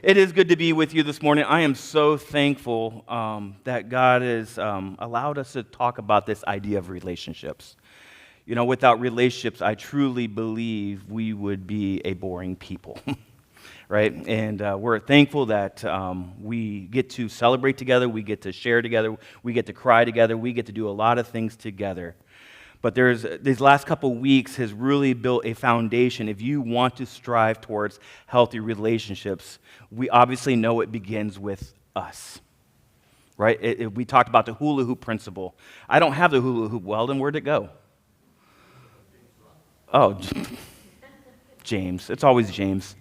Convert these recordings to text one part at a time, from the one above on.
It is good to be with you this morning. I am so thankful that God has allowed us to talk about this idea of relationships. You know, without relationships, I truly believe we would be a boring people, right? And we're thankful that we get to celebrate together, we get to share together, we get to cry together, we get to do a lot of things together. But these last couple weeks has really built a foundation. If you want to strive towards healthy relationships, we obviously know it begins with us, right? We talked about the hula hoop principle. I don't have the hula hoop. Well, then where'd it go? Oh, James. It's always James,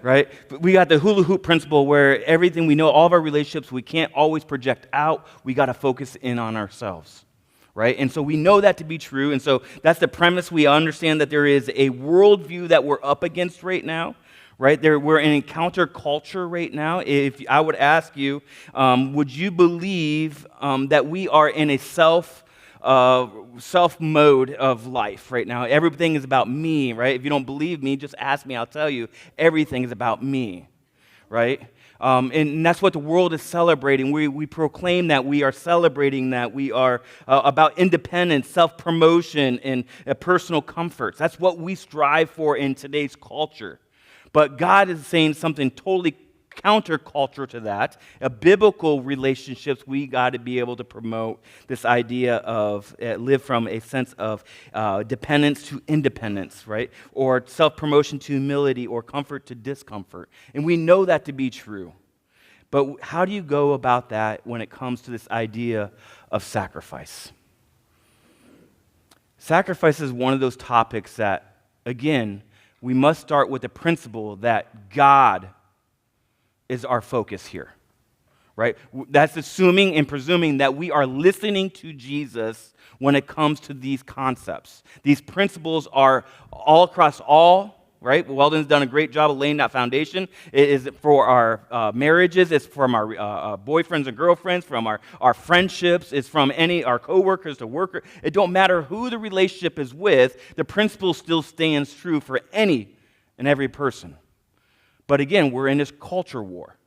right? But we got the hula hoop principle where everything we know, all of our relationships, we can't always project out. We got to focus in on ourselves. Right? And so we know that to be true. And so that's the premise. We understand that there is a worldview that we're up against right now. Right? We're in encounter culture right now. If I would ask you, would you believe that we are in a self mode of life right now? Everything is about me, right? If you don't believe me, just ask me. I'll tell you. Everything is about me, right? And that's what the world is celebrating. We proclaim that, we are celebrating that, we are about independence, self-promotion, and personal comforts. That's what we strive for in today's culture. But God is saying something totally counterculture to that. Biblical relationships, we got to be able to promote this idea of live from a sense of dependence to independence, right? Or self-promotion to humility, or comfort to discomfort. And we know that to be true. But how do you go about that when it comes to this idea of sacrifice? Sacrifice is one of those topics that, again, we must start with the principle that God is our focus here, right? That's assuming and presuming that we are listening to Jesus when it comes to these concepts. These principles are all across all, right? Weldon's done a great job of laying that foundation. It is for our marriages, it's from our boyfriends and girlfriends, from our friendships, it's from our coworkers to workers. It don't matter who the relationship is with, the principle still stands true for any and every person. But again, we're in this culture war.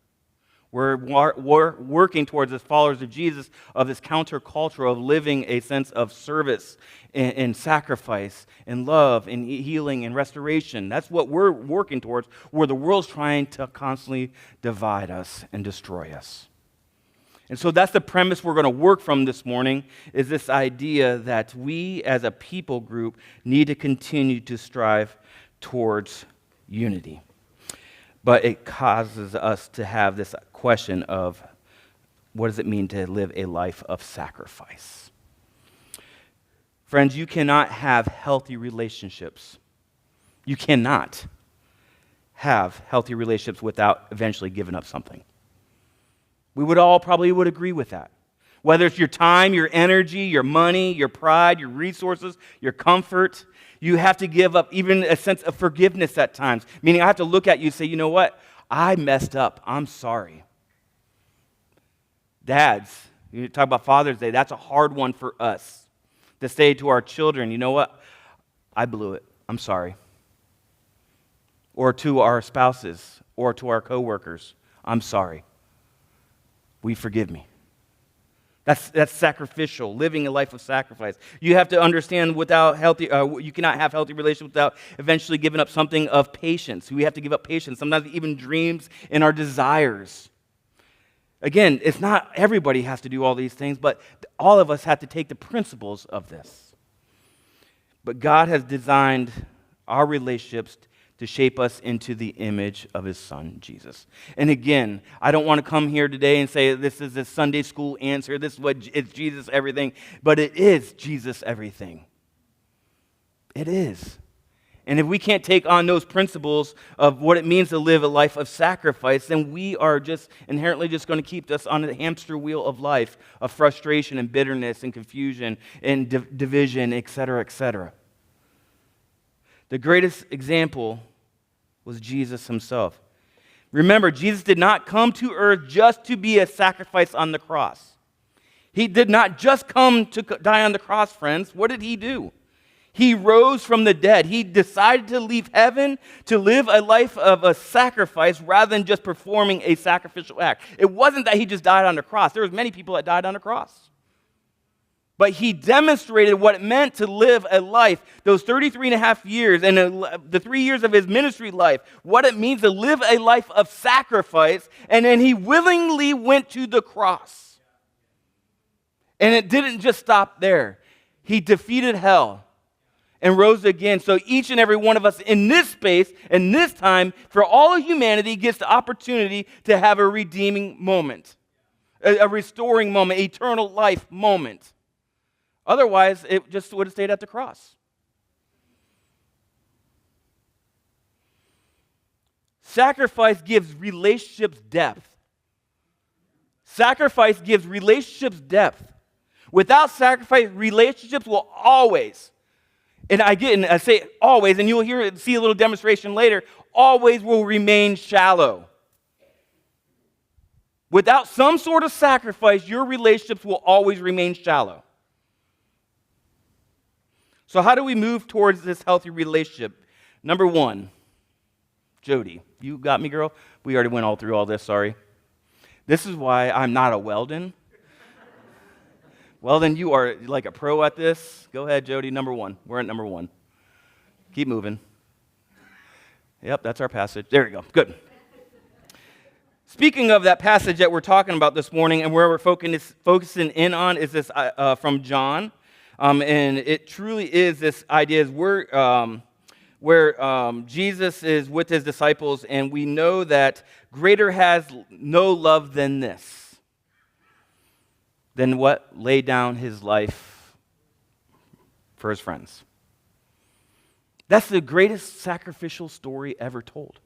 We're working towards, as followers of Jesus, of this counterculture of living a sense of service and sacrifice and love and healing and restoration. That's what we're working towards, where the world's trying to constantly divide us and destroy us. And so that's the premise we're going to work from this morning, is this idea that we as a people group need to continue to strive towards unity. But it causes us to have this question of, what does it mean to live a life of sacrifice? Friends, you cannot have healthy relationships. You cannot have healthy relationships without eventually giving up something. We would all probably agree with that. Whether it's your time, your energy, your money, your pride, your resources, your comfort, you have to give up even a sense of forgiveness at times. Meaning I have to look at you and say, you know what? I messed up. I'm sorry. Dads, you talk about Father's Day. That's a hard one for us to say to our children, you know what? I blew it. I'm sorry. Or to our spouses or to our coworkers, I'm sorry. Will you forgive me? That's sacrificial, living a life of sacrifice. You have to understand without healthy, you cannot have healthy relationships without eventually giving up something of patience. We have to give up patience, sometimes even dreams and our desires. Again, it's not everybody has to do all these things, but all of us have to take the principles of this. But God has designed our relationships to shape us into the image of His Son, Jesus. And again, I don't want to come here today and say this is a Sunday school answer, this is what it's Jesus everything, but it is Jesus everything. It is. And if we can't take on those principles of what it means to live a life of sacrifice, then we are just inherently just going to keep us on the hamster wheel of life, of frustration and bitterness and confusion and division, etc., etc. The greatest example was Jesus Himself. Remember, Jesus did not come to earth just to be a sacrifice on the cross. He did not just come to die on the cross, friends. What did He do? He rose from the dead. He decided to leave heaven to live a life of a sacrifice rather than just performing a sacrificial act. It wasn't that he just died on the cross. There was many people that died on the cross. But he demonstrated what it meant to live a life, those 33 and a half years and the 3 years of his ministry life, what it means to live a life of sacrifice, and then he willingly went to the cross. And it didn't just stop there. He defeated hell and rose again. So each and every one of us in this space and this time, for all of humanity, gets the opportunity to have a redeeming moment, a restoring moment, eternal life moment. Otherwise, it just would have stayed at the cross. Sacrifice gives relationships depth. Sacrifice gives relationships depth. Without sacrifice, relationships will always, and I say always, and you will see a little demonstration later, always will remain shallow. Without some sort of sacrifice, your relationships will always remain shallow. So how do we move towards this healthy relationship? Number one, Jody, you got me, girl? We already went all through all this, sorry. This is why I'm not a Weldon. Weldon, you are like a pro at this. Go ahead, Jody, number one. We're at number one. Keep moving. Yep, that's our passage. There we go, good. Speaking of that passage that we're talking about this morning and where we're focusing in on is this from John. And it truly is this idea is where Jesus is with his disciples, and we know that greater has no love than this, than what? Lay down his life for his friends. That's the greatest sacrificial story ever told.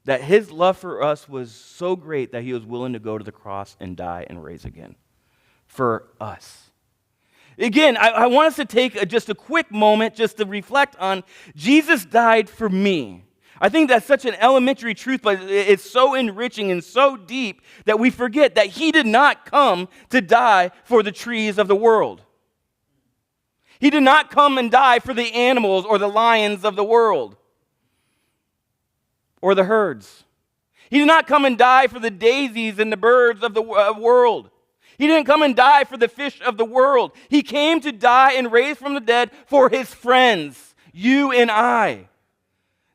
That his love for us was so great that he was willing to go to the cross and die and raise again for us. Again, I want us to take just a quick moment just to reflect on Jesus died for me. I think that's such an elementary truth, but it's so enriching and so deep that we forget that he did not come to die for the trees of the world. He did not come and die for the animals or the lions of the world or the herds. He did not come and die for the daisies and the birds of the world. He didn't come and die for the fish of the world. He came to die and raise from the dead for his friends, you and I.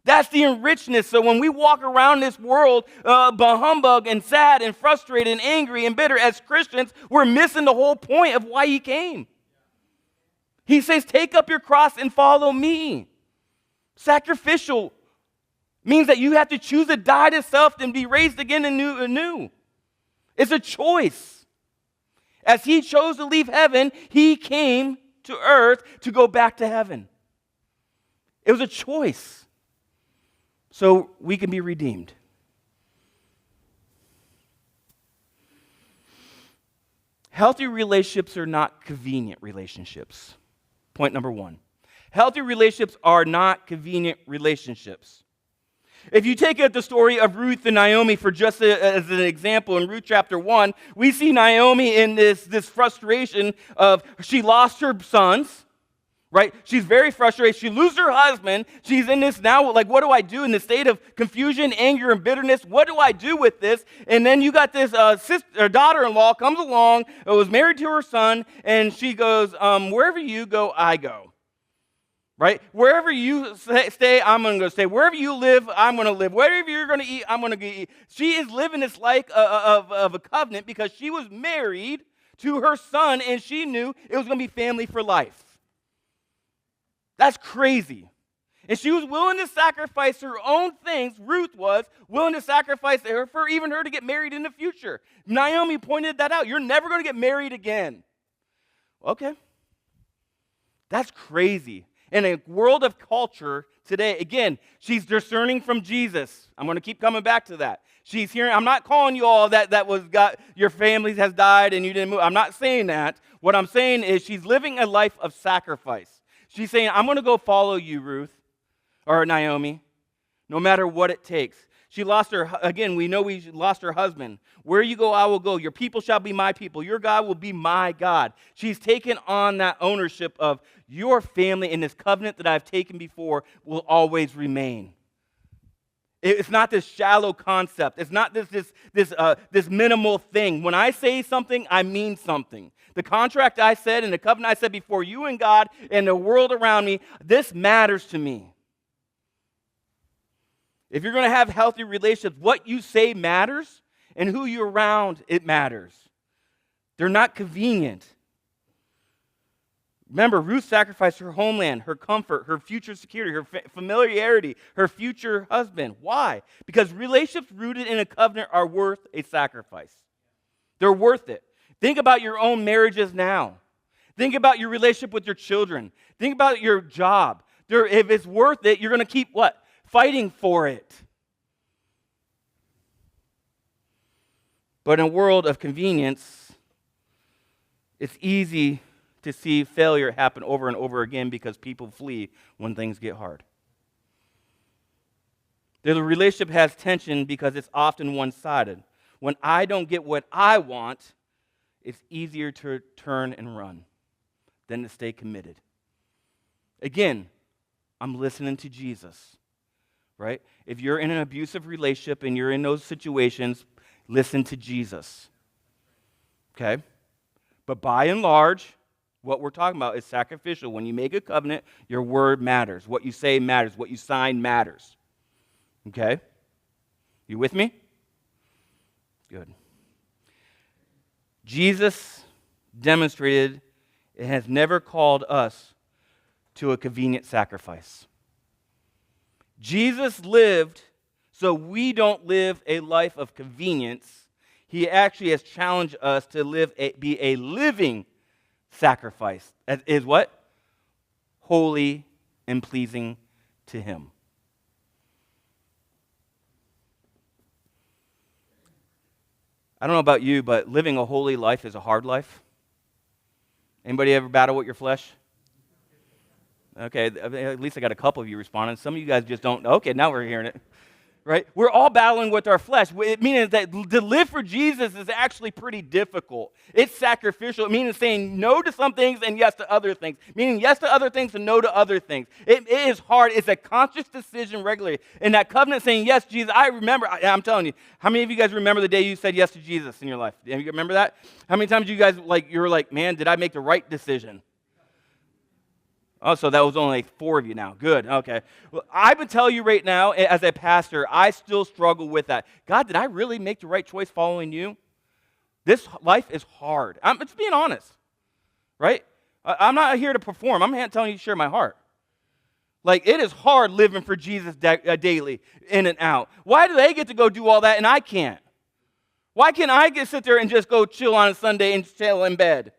That's the enrichment. So when we walk around this world humbug and sad and frustrated and angry and bitter as Christians, we're missing the whole point of why he came. He says, take up your cross and follow me. Sacrificial means that you have to choose to die to self and be raised again anew. It's a choice. As he chose to leave heaven, he came to earth to go back to heaven. It was a choice so we can be redeemed. Healthy relationships are not convenient relationships. Point number one. Healthy relationships are not convenient relationships. If you take the story of Ruth and Naomi for just as an example, in Ruth chapter 1, we see Naomi in this frustration of she lost her sons, right? She's very frustrated. She loses her husband. She's in this now, like, what do I do in the state of confusion, anger, and bitterness? What do I do with this? And then you got this daughter-in-law comes along, was married to her son, and she goes, wherever you go, I go. Right? Wherever you stay, I'm going to go stay. Wherever you live, I'm going to live. Wherever you're going to eat, I'm going to eat. She is living this life of a covenant because she was married to her son and she knew it was going to be family for life. That's crazy. And she was willing to sacrifice her own things. Ruth was willing to sacrifice her for even her to get married in the future. Naomi pointed that out. You're never going to get married again. Okay. That's crazy. In a world of culture today, again, she's discerning from Jesus. I'm going to keep coming back to that. She's hearing, I'm not calling you all that was got your family has died and you didn't move. I'm not saying that. What I'm saying is she's living a life of sacrifice. She's saying, I'm going to go follow you, Ruth, or Naomi, no matter what it takes. She lost her, again, we know we lost her husband. Where you go, I will go. Your people shall be my people. Your God will be my God. She's taken on that ownership of your family, and this covenant that I've taken before will always remain. It's not this shallow concept. It's not this minimal thing. When I say something, I mean something. The contract I said and the covenant I said before you and God and the world around me, this matters to me. If you're going to have healthy relationships, what you say matters, and who you're around, it matters. They're not convenient. Remember, Ruth sacrificed her homeland, her comfort, her future security, her familiarity, her future husband. Why? Because relationships rooted in a covenant are worth a sacrifice. They're worth it. Think about your own marriages now. Think about your relationship with your children. Think about your job. If it's worth it, you're going to keep what? Fighting for it. But in a world of convenience, it's easy to see failure happen over and over again because people flee when things get hard. The relationship has tension because it's often one-sided. When I don't get what I want, it's easier to turn and run than to stay committed. Again, I'm listening to Jesus, right? If you're in an abusive relationship and you're in those situations, listen to Jesus, okay? But by and large, what we're talking about is sacrificial. When you make a covenant, your word matters. What you say matters. What you sign matters. Okay? You with me? Good. Jesus demonstrated and has never called us to a convenient sacrifice. Jesus lived so we don't live a life of convenience. He actually has challenged us to be a living sacrifice. That is what? Holy and pleasing to Him. I don't know about you, but living a holy life is a hard life. Anybody ever battle with your flesh? Okay, at least I got a couple of you responding. Some of you guys just don't. Okay, now we're hearing it. Right? We're all battling with our flesh. It means that to live for Jesus is actually pretty difficult. It's sacrificial. It means saying no to some things and yes to other things. Meaning yes to other things and no to other things. It is hard. It's a conscious decision regularly. And that covenant saying, yes, Jesus, I remember. I'm telling you, how many of you guys remember the day you said yes to Jesus in your life? Do you remember that? How many times you guys, you were like, man, did I make the right decision? Oh, so that was only like 4 of you now. Good, okay. Well, I would tell you right now, as a pastor, I still struggle with that. God, did I really make the right choice following you? This life is hard. I'm just being honest, right? I'm not here to perform. I'm telling you to share my heart. Like, it is hard living for Jesus daily, in and out. Why do they get to go do all that and I can't? Why can't I sit there and just go chill on a Sunday and chill in bed?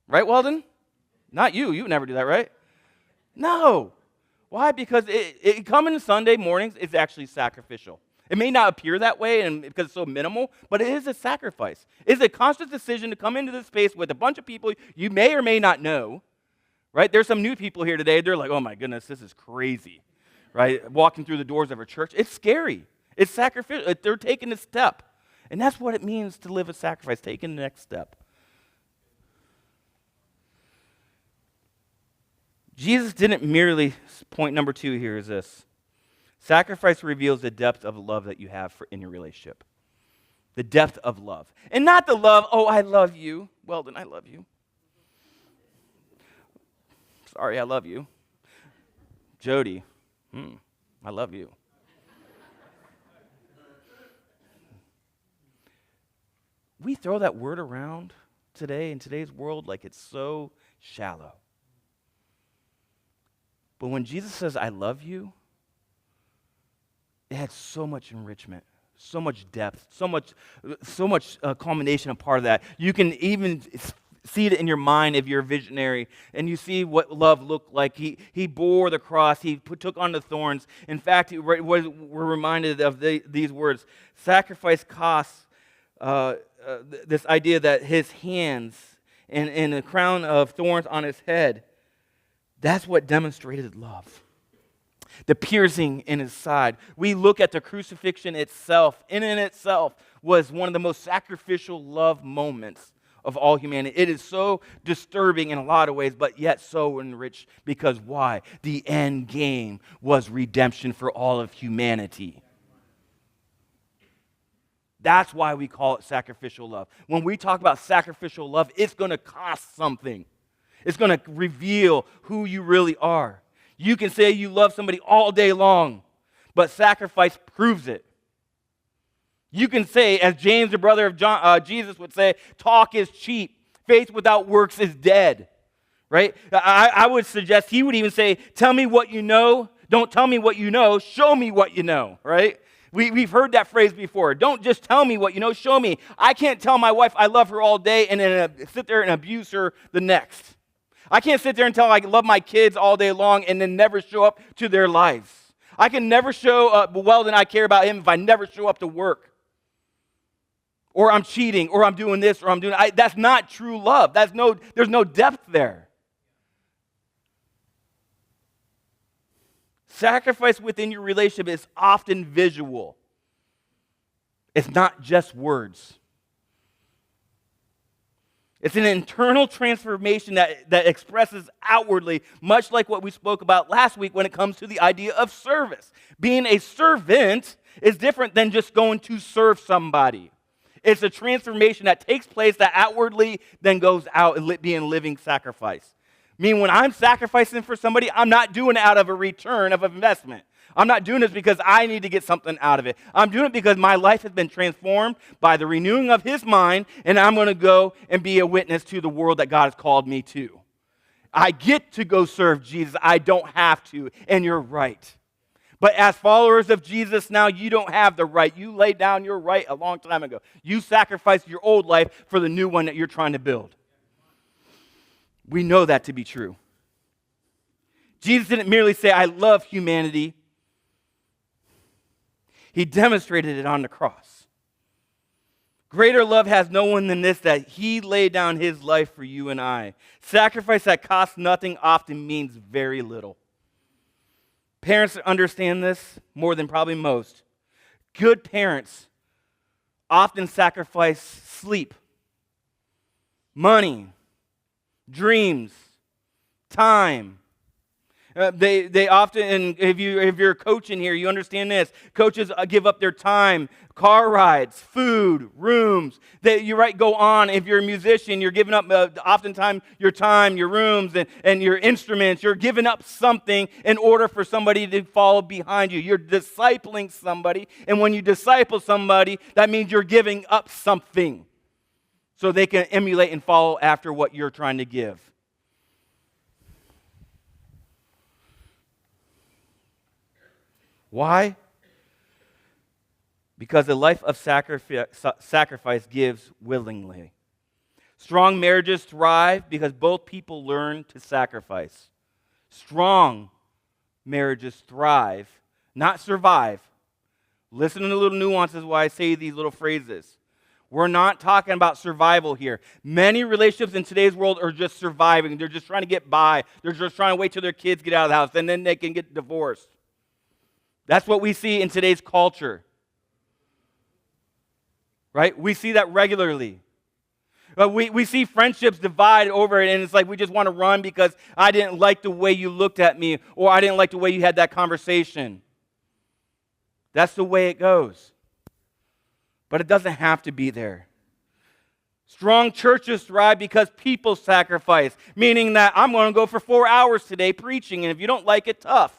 Right, Weldon? Not you. You would never do that, right? No. Why? Because coming to Sunday mornings is actually sacrificial. It may not appear that way and because it's so minimal, but it is a sacrifice. It's a conscious decision to come into this space with a bunch of people you may or may not know, right? There's some new people here today. They're like, oh my goodness, this is crazy, right? Walking through the doors of a church. It's scary. It's sacrificial. They're taking a step. And that's what it means to live a sacrifice, taking the next step. Jesus didn't merely, point number 2 here is this. Sacrifice reveals the depth of love that you have in your relationship. The depth of love. And not the love, oh, I love you. Weldon, I love you. Sorry, I love you. Jody, I love you. We throw that word around today in today's world like it's so shallow. But when Jesus says, I love you, it had so much enrichment, so much depth, so much culmination, a part of that. You can even see it in your mind if you're a visionary, and you see what love looked like. He bore the cross. He took on the thorns. In fact, we're reminded of these words. Sacrifice costs this idea that his hands and the crown of thorns on his head, that's what demonstrated love. the piercing in his side. We look at the crucifixion itself, and in itself was one of the most sacrificial love moments of all humanity. It is so disturbing in a lot of ways, but yet so enriched, because why? The end game was redemption for all of humanity. That's why we call it sacrificial love. When we talk about sacrificial love, it's going to cost something. It's going to reveal who you really are. You can say you love somebody all day long, but sacrifice proves it. You can say, as James, the brother of Jesus, would say, talk is cheap. Faith without works is dead. Right? I would suggest he would even say, tell me what you know. Don't tell me what you know. Show me what you know. Right? We've heard that phrase before. Don't just tell me what you know. Show me. I can't tell my wife I love her all day and then sit there and abuse her the next. I can't sit there and tell I love my kids all day long and then never show up to their lives. I can never show up well that I care about him if I never show up to work. Or I'm cheating, or I'm doing this, or I'm doing that's not true love. There's no depth there. Sacrifice within your relationship is often visual. It's not just words. It's an internal transformation that expresses outwardly, much like what we spoke about last week when it comes to the idea of service. Being a servant is different than just going to serve somebody. It's a transformation that takes place that outwardly then goes out and being living sacrifice. Meaning when I'm sacrificing for somebody, I'm not doing it out of a return of investment. I'm not doing this because I need to get something out of it. I'm doing it because my life has been transformed by the renewing of his mind, and I'm going to go and be a witness to the world that God has called me to. I get to go serve Jesus. I don't have to, and you're right. But as followers of Jesus now, you don't have the right. You laid down your right a long time ago. You sacrificed your old life for the new one that you're trying to build. We know that to be true. Jesus didn't merely say, I love humanity. He demonstrated it on the cross. Greater love has no one than this, that he laid down his life for you and I. Sacrifice that costs nothing often means very little. Parents understand this more than probably most. Good parents often sacrifice sleep, money, dreams, time. They often, and if you're a coach in here, you understand this. Coaches give up their time, car rides, food, rooms. Go on. If you're a musician, you're giving up oftentimes your time, your rooms, and your instruments. You're giving up something in order for somebody to follow behind you. You're discipling somebody, and when you disciple somebody, that means you're giving up something so they can emulate and follow after what you're trying to give. Why? Because a life of sacrifice gives willingly. Strong marriages thrive because both people learn to sacrifice. Strong marriages thrive, not survive. Listen to the little nuances why I say these little phrases. We're not talking about survival here. Many relationships in today's world are just surviving. They're just trying to get by. They're just trying to wait till their kids get out of the house, and then they can get divorced. That's what we see in today's culture. Right? We see that regularly. We see friendships divide over it, and it's like we just want to run because I didn't like the way you looked at me, or I didn't like the way you had that conversation. That's the way it goes. But it doesn't have to be there. Strong churches thrive because people sacrifice, meaning that I'm going to go for 4 hours today preaching, and if you don't like it, tough.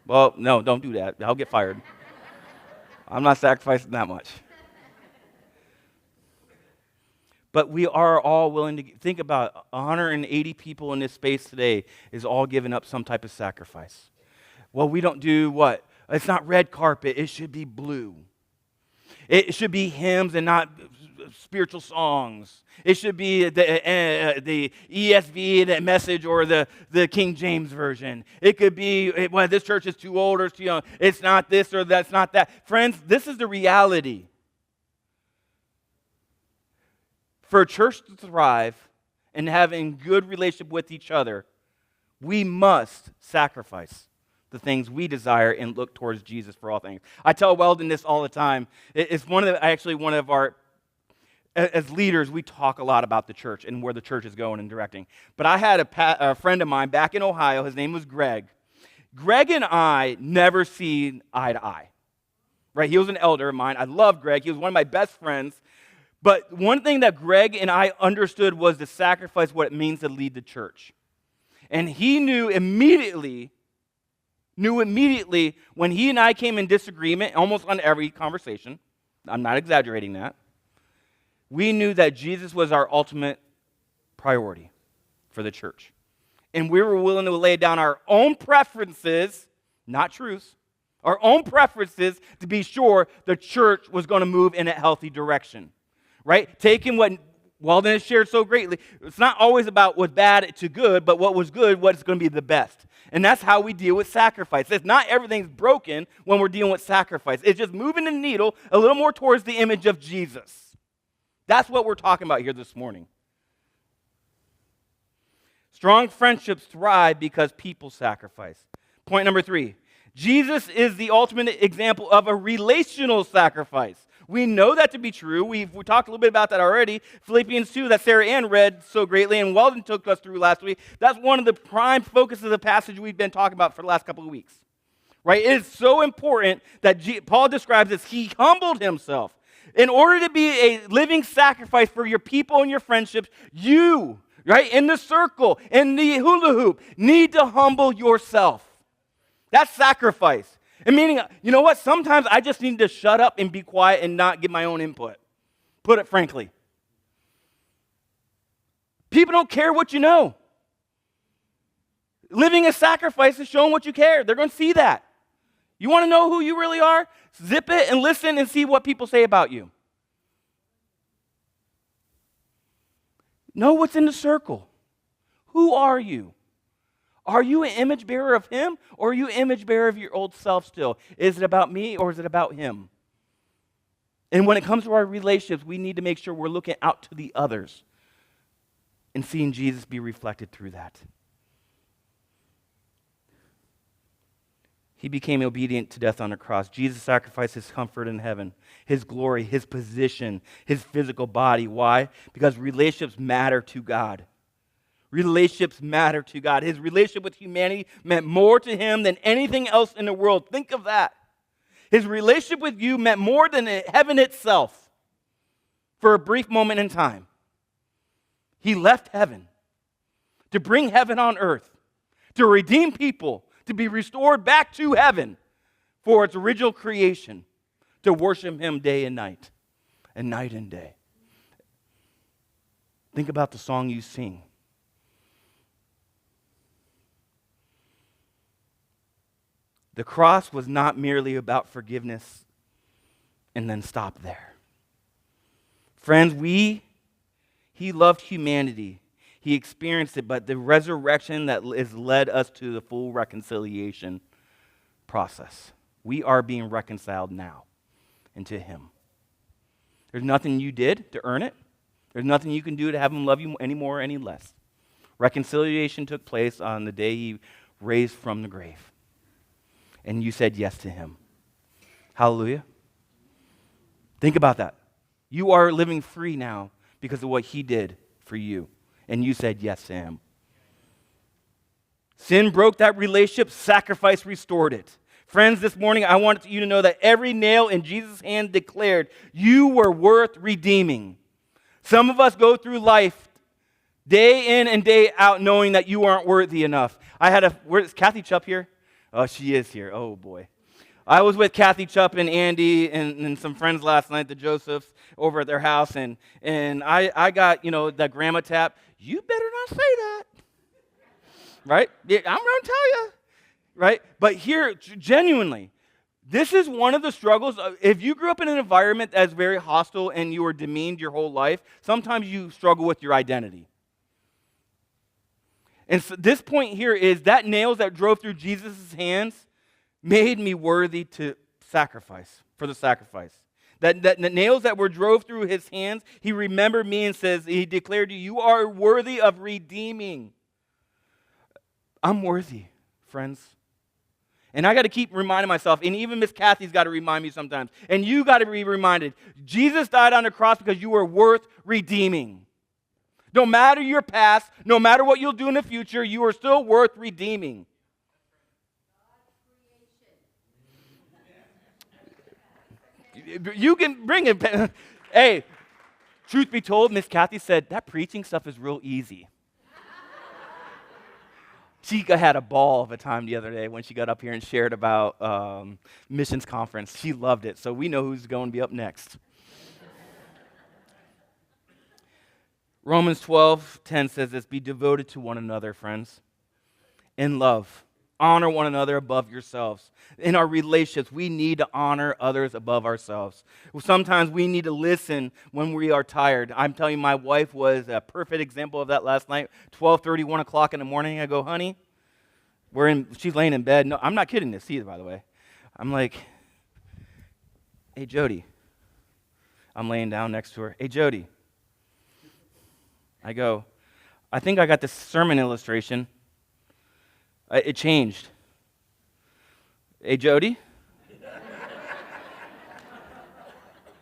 Well, no, don't do that. I'll get fired. I'm not sacrificing that much. But we are all willing to think about 180 people in this space today is all giving up some type of sacrifice. Well, we don't do what? It's not red carpet. It should be blue. It should be hymns and not spiritual songs. It should be the ESV, the Message, or the King James Version. It could be, well, this church is too old or it's too young. It's not this or that's not that. Friends, this is the reality. For a church to thrive and having good relationship with each other, We must sacrifice the things we desire and look towards Jesus for all things. I tell Weldon this all the time. It's one of our, as leaders, we talk a lot about the church and where the church is going and directing. But I had a friend of mine back in Ohio. His name was Greg. Greg and I never seen eye to eye. Right? He was an elder of mine. I love Greg. He was one of my best friends. But one thing that Greg and I understood was to sacrifice what it means to lead the church. And he knew immediately when he and I came in disagreement, almost on every conversation, I'm not exaggerating that, we knew that Jesus was our ultimate priority for the church. And we were willing to lay down our own preferences, not truths, our own preferences to be sure the church was going to move in a healthy direction. Right? Taking what Weldon has shared so greatly, it's not always about what's bad to good, but what was good, what's going to be the best. And that's how we deal with sacrifice. It's not everything's broken when we're dealing with sacrifice. It's just moving the needle a little more towards the image of Jesus. That's what we're talking about here this morning. Strong friendships thrive because people sacrifice. Point number 3. Jesus is the ultimate example of a relational sacrifice. We know that to be true. We talked a little bit about that already. Philippians 2 that Sarah Ann read so greatly and Weldon took us through last week. That's one of the prime focuses of the passage we've been talking about for the last couple of weeks. Right? It is so important that Paul describes as he humbled himself. In order to be a living sacrifice for your people and your friendships, you, right, in the circle, in the hula hoop, need to humble yourself. That's sacrifice. And meaning, you know what? Sometimes I just need to shut up and be quiet and not give my own input. Put it frankly. People don't care what you know. Living a sacrifice is showing what you care. They're going to see that. You want to know who you really are? Zip it and listen and see what people say about you. Know what's in the circle. Who are you? Are you an image bearer of him, or are you an image bearer of your old self still? Is it about me, or is it about him? And when it comes to our relationships, we need to make sure we're looking out to the others and seeing Jesus be reflected through that. He became obedient to death on the cross. Jesus sacrificed his comfort in heaven, his glory, his position, his physical body. Why? Because relationships matter to God. Relationships matter to God. His relationship with humanity meant more to him than anything else in the world. Think of that. His relationship with you meant more than heaven itself for a brief moment in time. He left heaven to bring heaven on earth, to redeem people, to be restored back to heaven for its original creation, to worship him day and night and day. Think about the song you sing. The cross was not merely about forgiveness and then stop there. Friends, he loved humanity. He experienced it, but the resurrection that has led us to the full reconciliation process. We are being reconciled now into him. There's nothing you did to earn it. There's nothing you can do to have him love you any more or any less. Reconciliation took place on the day he raised from the grave. And you said yes to him. Hallelujah. Think about that. You are living free now because of what he did for you. And you said yes to him. Sin broke that relationship. Sacrifice restored it. Friends, this morning I want you to know that every nail in Jesus' hand declared you were worth redeeming. Some of us go through life day in and day out knowing that you aren't worthy enough. Where's Kathy Chupp here? Oh, she is here. Oh, boy. I was with Kathy Chupp and Andy and some friends last night, the Josephs, over at their house, and I got, that grandma tap. You better not say that. Right? Yeah, I'm going to tell you. Right? But here, genuinely, this is one of the struggles. If you grew up in an environment that's very hostile and you were demeaned your whole life, sometimes you struggle with your identity. And so this point here is that nails that drove through Jesus' hands made me worthy to sacrifice, for the sacrifice. That the nails that were drove through his hands, he remembered me and says, he declared to you, you are worthy of redeeming. I'm worthy, friends. And I got to keep reminding myself, and even Miss Kathy's got to remind me sometimes, and you got to be reminded, Jesus died on the cross because you were worth redeeming. No matter your past, no matter what you'll do in the future, you are still worth redeeming. You can bring it. Hey, truth be told, Miss Kathy said, that preaching stuff is real easy. She had a ball of a time the other day when she got up here and shared about missions conference. She loved it, so we know who's going to be up next. Romans 12:10 says this, be devoted to one another, friends, in love. Honor one another above yourselves. In our relationships, we need to honor others above ourselves. Sometimes we need to listen when we are tired. I'm telling you, my wife was a perfect example of that last night. 12:30, 1 o'clock in the morning, I go, honey, she's laying in bed. No, I'm not kidding this either, by the way. I'm like, hey, Jody. I'm laying down next to her. Hey, Jody. I go, I think I got this sermon illustration. It changed. Hey, Jody?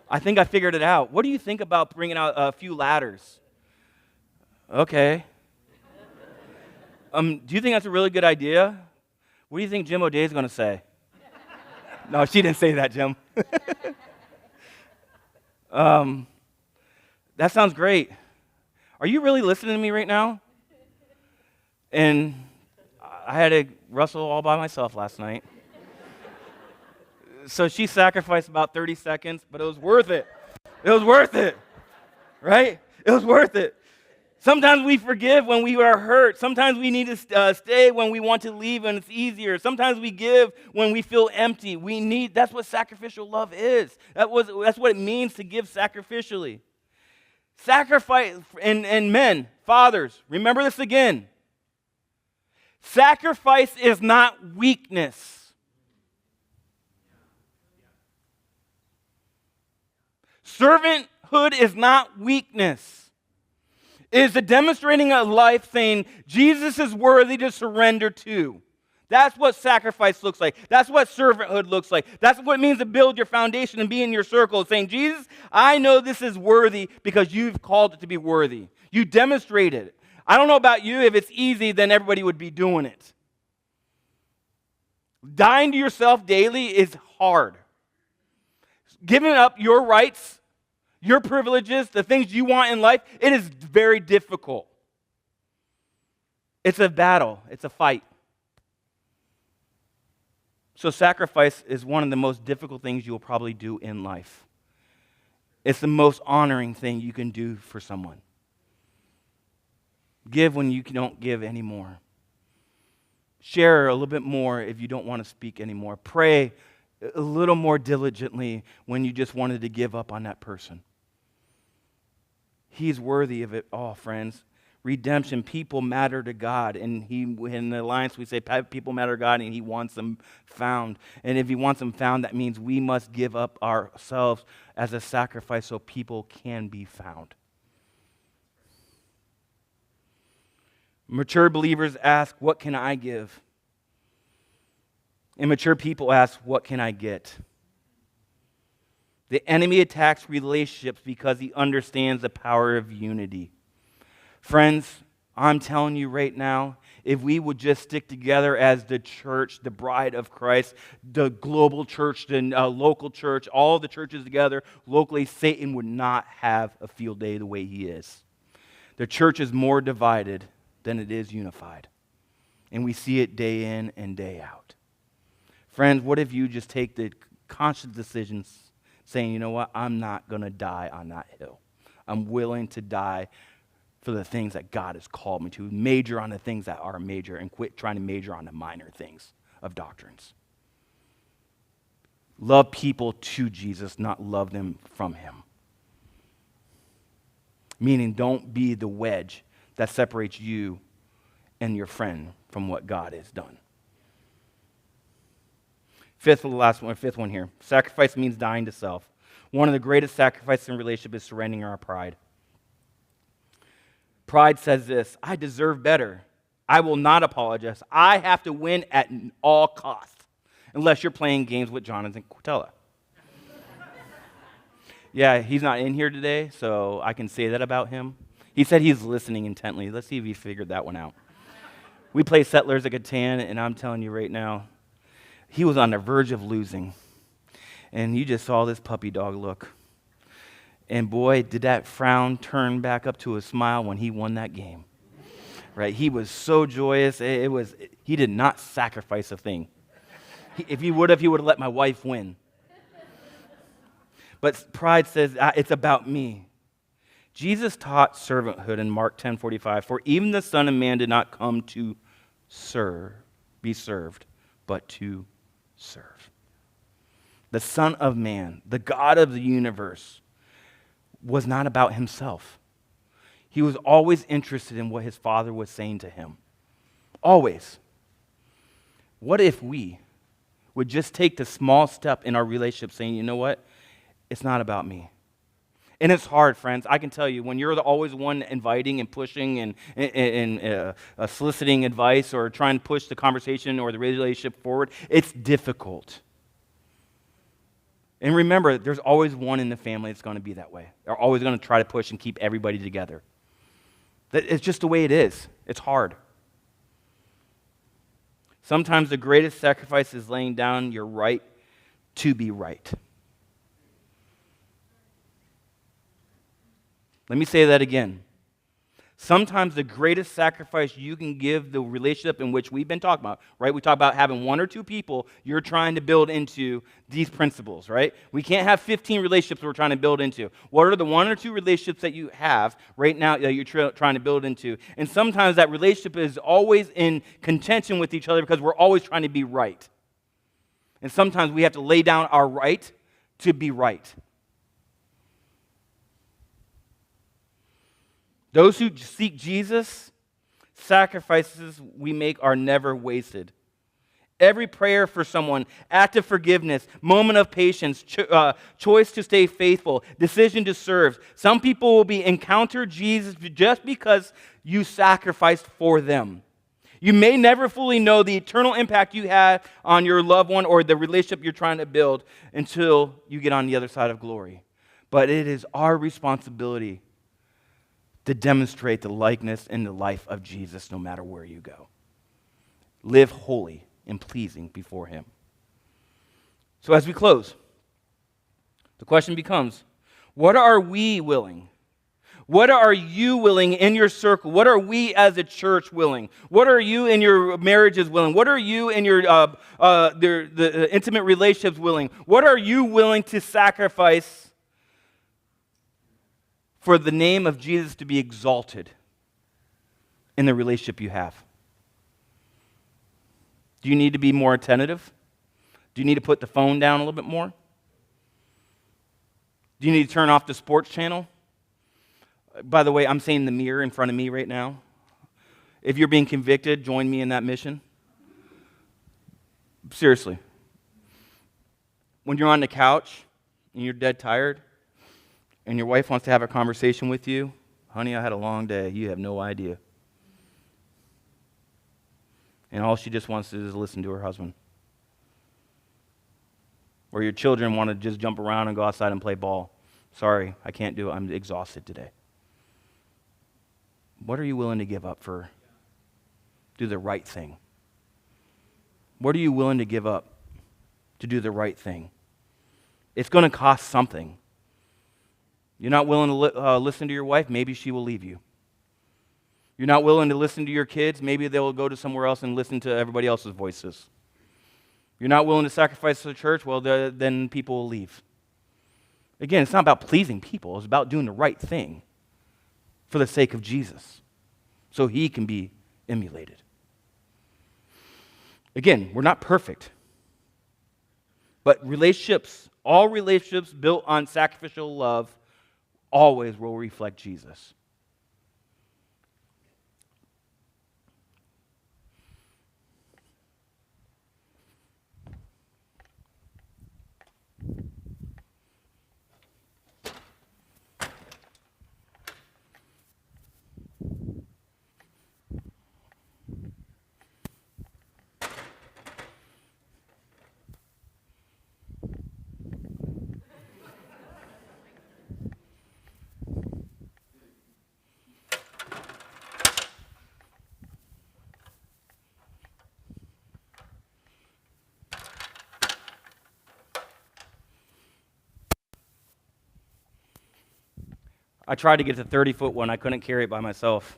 I think I figured it out. What do you think about bringing out a few ladders? Okay. Do you think that's a really good idea? What do you think Jim O'Day is going to say? No, she didn't say that, Jim. That sounds great. Are you really listening to me right now? And I had to wrestle all by myself last night. So she sacrificed about 30 seconds, but it was worth it. It was worth it, right? It was worth it. Sometimes we forgive when we are hurt. Sometimes we need to stay when we want to leave and it's easier. Sometimes we give when we feel empty. That's what sacrificial love is. That's what it means to give sacrificially. Sacrifice, and men, fathers, remember this again. Sacrifice is not weakness. Servanthood is not weakness. It is a demonstrating a life saying Jesus is worthy to surrender to. That's what sacrifice looks like. That's what servanthood looks like. That's what it means to build your foundation and be in your circle. Saying, Jesus, I know this is worthy because you've called it to be worthy. You demonstrated it. I don't know about you. If it's easy, then everybody would be doing it. Dying to yourself daily is hard. Giving up your rights, your privileges, the things you want in life, it is very difficult. It's a battle. It's a fight. So sacrifice is one of the most difficult things you will probably do in life. It's the most honoring thing you can do for someone. Give when you don't give anymore. Share a little bit more if you don't want to speak anymore. Pray a little more diligently when you just wanted to give up on that person. He's worthy of it all, friends. Redemption, people matter to God. And in the Alliance, we say people matter to God, and He wants them found. And if He wants them found, that means we must give up ourselves as a sacrifice so people can be found. Mature believers ask, what can I give? Immature people ask, what can I get? The enemy attacks relationships because he understands the power of unity. Friends, I'm telling you right now, if we would just stick together as the church, the bride of Christ, the global church, the local church, all the churches together, locally, Satan would not have a field day the way he is. The church is more divided than it is unified. And we see it day in and day out. Friends, what if you just take the conscious decisions saying, you know what, I'm not going to die on that hill. I'm willing to die for the things that God has called me to. Major on the things that are major and quit trying to major on the minor things of doctrines. Love people to Jesus, not love them from Him. Meaning don't be the wedge that separates you and your friend from what God has done. Fifth one here. Sacrifice means dying to self. One of the greatest sacrifices in relationship is surrendering our pride. Pride says this, I deserve better. I will not apologize. I have to win at all costs, unless you're playing games with Jonathan Quintella. Yeah, he's not in here today, so I can say that about him. He said he's listening intently. Let's see if he figured that one out. We play Settlers of Catan, and I'm telling you right now, he was on the verge of losing. And you just saw this puppy dog look. And boy, did that frown turn back up to a smile when he won that game. Right? He was so joyous. He did not sacrifice a thing. If he would have let my wife win. But pride says, it's about me. Jesus taught servanthood in Mark 10:45. For even the Son of Man did not come to be served, but to serve. The Son of Man, the God of the universe, was not about himself. He was always interested in what his Father was saying to him. Always. What if we would just take the small step in our relationship saying, you know what? It's not about me. And it's hard, friends. I can tell you, when you're always one inviting and pushing and soliciting advice or trying to push the conversation or the relationship forward, it's difficult. And remember, there's always one in the family that's going to be that way. They're always going to try to push and keep everybody together. It's just the way it is. It's hard. Sometimes the greatest sacrifice is laying down your right to be right. Let me say that again. Sometimes the greatest sacrifice you can give the relationship in which we've been talking about, right? We talk about having one or two people you're trying to build into these principles, right? We can't have 15 relationships we're trying to build into. What are the one or two relationships that you have right now that you're trying to build into? And sometimes that relationship is always in contention with each other because we're always trying to be right. And sometimes we have to lay down our right to be right. Those who seek Jesus, sacrifices we make are never wasted. Every prayer for someone, act of forgiveness, moment of patience, choice to stay faithful, decision to serve. Some people will encounter Jesus just because you sacrificed for them. You may never fully know the eternal impact you had on your loved one or the relationship you're trying to build until you get on the other side of glory. But it is our responsibility to demonstrate the likeness and the life of Jesus no matter where you go. Live holy and pleasing before him. So as we close, the question becomes, what are we willing? What are you willing in your circle? What are we as a church willing? What are you in your marriages willing? What are you in your the intimate relationships willing? What are you willing to sacrifice for the name of Jesus to be exalted in the relationship you have? Do you need to be more attentive? Do you need to put the phone down a little bit more? Do you need to turn off the sports channel? By the way, I'm saying the mirror in front of me right now. If you're being convicted, join me in that mission. Seriously. When you're on the couch and you're dead tired, and your wife wants to have a conversation with you, honey, I had a long day. You have no idea. And all she just wants to do is listen to her husband. Or your children want to just jump around and go outside and play ball. Sorry, I can't do it. I'm exhausted today. What are you willing to give up for do the right thing? What are you willing to give up to do the right thing? It's going to cost something. You're not willing to listen to your wife? Maybe she will leave you. You're not willing to listen to your kids? Maybe they will go to somewhere else and listen to everybody else's voices. You're not willing to sacrifice to the church? Well, then people will leave. Again, it's not about pleasing people. It's about doing the right thing for the sake of Jesus so he can be emulated. Again, we're not perfect. But relationships, all relationships built on sacrificial love, always will reflect Jesus. I tried to get the 30-foot one. I couldn't carry it by myself.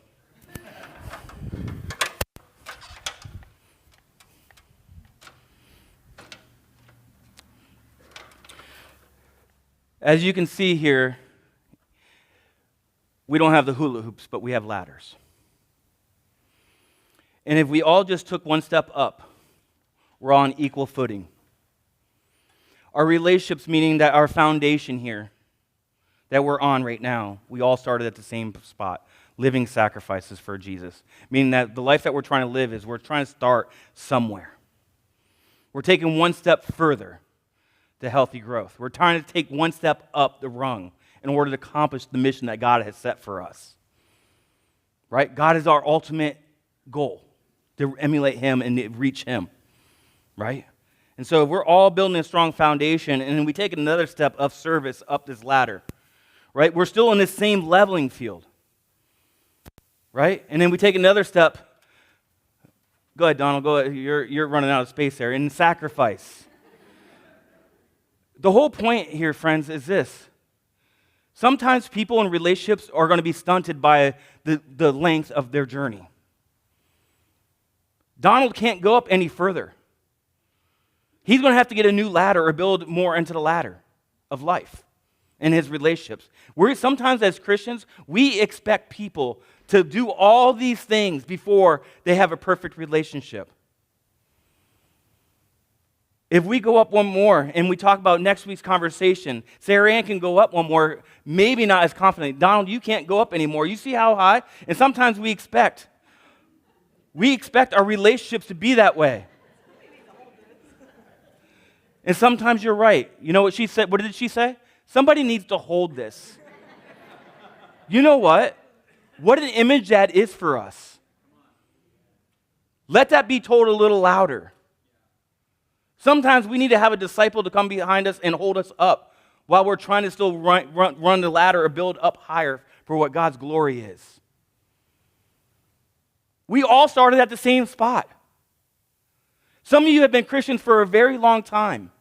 As you can see here, we don't have the hula hoops, but we have ladders. And if we all just took one step up, we're on equal footing. Our relationships, meaning that our foundation here that we're on right now, we all started at the same spot, living sacrifices for Jesus. Meaning that the life that we're trying to live is we're trying to start somewhere. We're taking one step further to healthy growth. We're trying to take one step up the rung in order to accomplish the mission that God has set for us. Right? God is our ultimate goal, to emulate Him and to reach Him. Right? And so if we're all building a strong foundation, and then we take another step of service up this ladder, right? We're still in this same leveling field. Right? And then we take another step. Go ahead, Donald. Go ahead. You're running out of space there. In sacrifice. The whole point here, friends, is this. Sometimes people in relationships are going to be stunted by the length of their journey. Donald can't go up any further. He's going to have to get a new ladder or build more into the ladder of life in his relationships. Sometimes as Christians, we expect people to do all these things before they have a perfect relationship. If we go up one more and we talk about next week's conversation, Sarah Ann can go up one more, maybe not as confidently. Donald, you can't go up anymore. You see how high? And sometimes we expect our relationships to be that way. And sometimes you're right. You know what she said? What did she say? Somebody needs to hold this. You know what? What an image that is for us. Let that be told a little louder. Sometimes we need to have a disciple to come behind us and hold us up while we're trying to still run the ladder or build up higher for what God's glory is. We all started at the same spot. Some of you have been Christians for a very long time.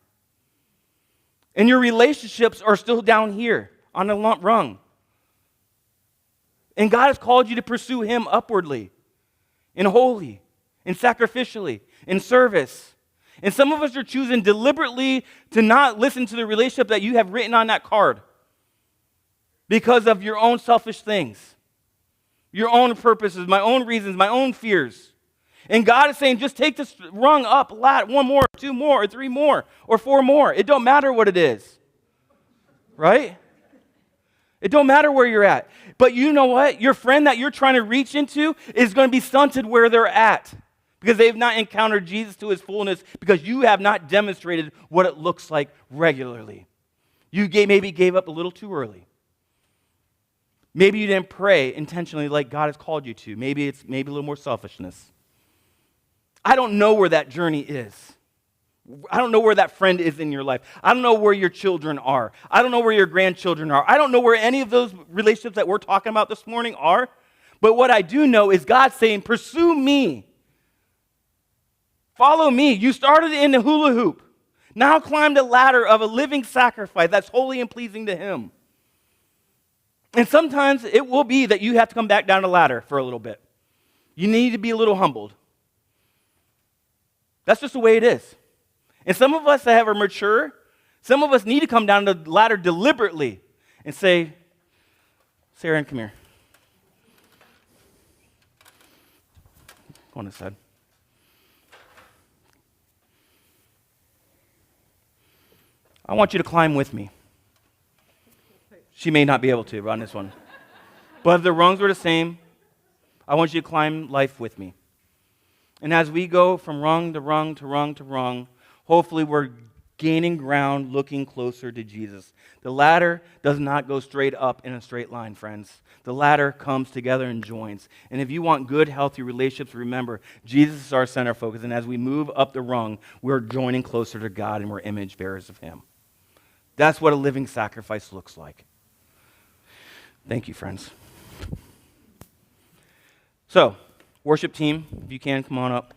And your relationships are still down here on the rung. And God has called you to pursue Him upwardly, and holy, and sacrificially, in service. And some of us are choosing deliberately to not listen to the relationship that you have written on that card because of your own selfish things, your own purposes, my own reasons, my own fears. And God is saying, just take this rung up a lot, one more, two more, or three more, or four more. It don't matter what it is, right? It don't matter where you're at. But you know what? Your friend that you're trying to reach into is going to be stunted where they're at because they've not encountered Jesus to His fullness because you have not demonstrated what it looks like regularly. You maybe gave up a little too early. Maybe you didn't pray intentionally like God has called you to. Maybe it's a little more selfishness. I don't know where that journey is. I don't know where that friend is in your life. I don't know where your children are. I don't know where your grandchildren are. I don't know where any of those relationships that we're talking about this morning are. But what I do know is God saying, pursue me. Follow me. You started in the hula hoop. Now climb the ladder of a living sacrifice that's holy and pleasing to Him. And sometimes it will be that you have to come back down the ladder for a little bit. You need to be a little humbled. That's just the way it is. And some of us that are mature, some of us need to come down the ladder deliberately and say, Sarah Ann, come here. Go on this side. I want you to climb with me. She may not be able to on this one. But if the rungs were the same, I want you to climb life with me. And as we go from rung to rung to rung to rung, hopefully we're gaining ground, looking closer to Jesus. The ladder does not go straight up in a straight line, friends. The ladder comes together and joins. And if you want good, healthy relationships, remember, Jesus is our center focus. And as we move up the rung, we're joining closer to God and we're image bearers of Him. That's what a living sacrifice looks like. Thank you, friends. So, worship team, if you can, come on up.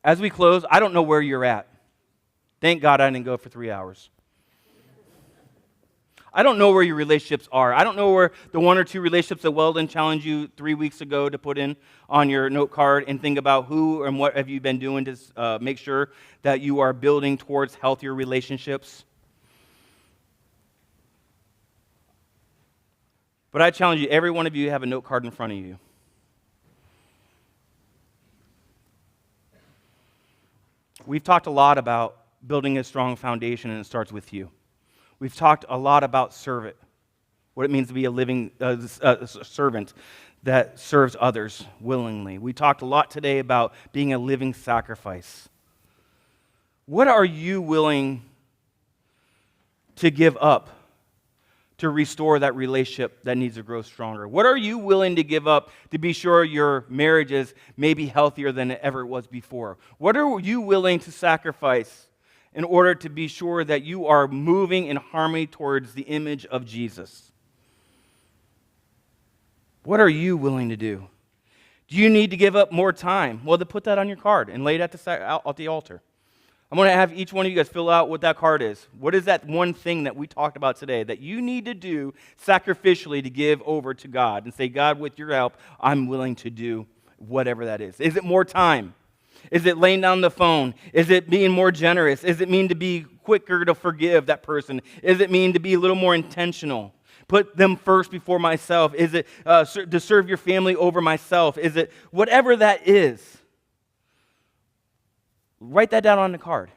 As we close, I don't know where you're at. Thank God I didn't go for 3 hours. I don't know where your relationships are. I don't know where the one or two relationships that Weldon challenged you 3 weeks ago to put in on your note card and think about who and what have you been doing to make sure that you are building towards healthier relationships. But I challenge you, every one of you have a note card in front of you. We've talked a lot about building a strong foundation, and it starts with you. We've talked a lot about serve it, what it means to be a living servant that serves others willingly. We talked a lot today about being a living sacrifice. What are you willing to give up to restore that relationship that needs to grow stronger? What are you willing to give up to be sure your marriage is maybe healthier than it ever was before? What are you willing to sacrifice in order to be sure that you are moving in harmony towards the image of Jesus? What are you willing to do? Do you need to give up more time? Well, then put that on your card and lay it at the altar. I'm going to have each one of you guys fill out what that card is. What is that one thing that we talked about today that you need to do sacrificially to give over to God and say, God, with your help, I'm willing to do whatever that is. Is it more time? Is it laying down the phone? Is it being more generous? Is it mean to be quicker to forgive that person? Is it mean to be a little more intentional? Put them first before myself? Is it to serve your family over myself? Is it whatever that is? Write that down on the card.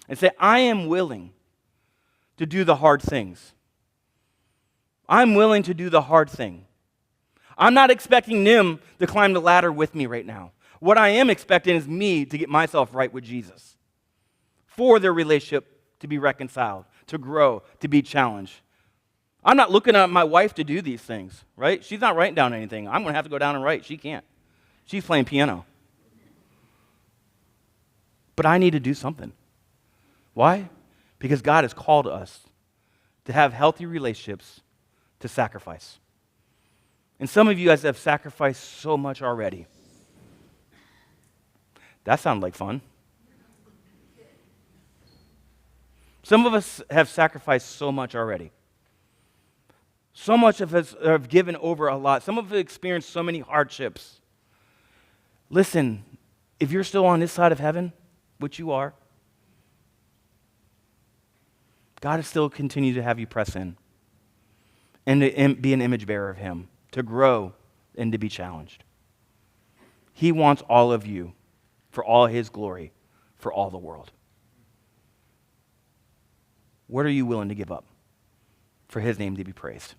And say, I am willing to do the hard things. I'm willing to do the hard thing. I'm not expecting them to climb the ladder with me right now. What I am expecting is me to get myself right with Jesus for their relationship to be reconciled, to grow, to be challenged. I'm not looking at my wife to do these things, right? She's not writing down anything. I'm going to have to go down and write. She can't. She's playing piano. But I need to do something. Why? Because God has called us to have healthy relationships, to sacrifice. And some of you guys have sacrificed so much already. That sounded like fun. Some of us have sacrificed so much already. So much of us have given over a lot. Some of us have experienced so many hardships. Listen, if you're still on this side of heaven, which you are, God will still continue to have you press in and to be an image bearer of Him, to grow and to be challenged. He wants all of you for all His glory, for all the world. What are you willing to give up for His name to be praised?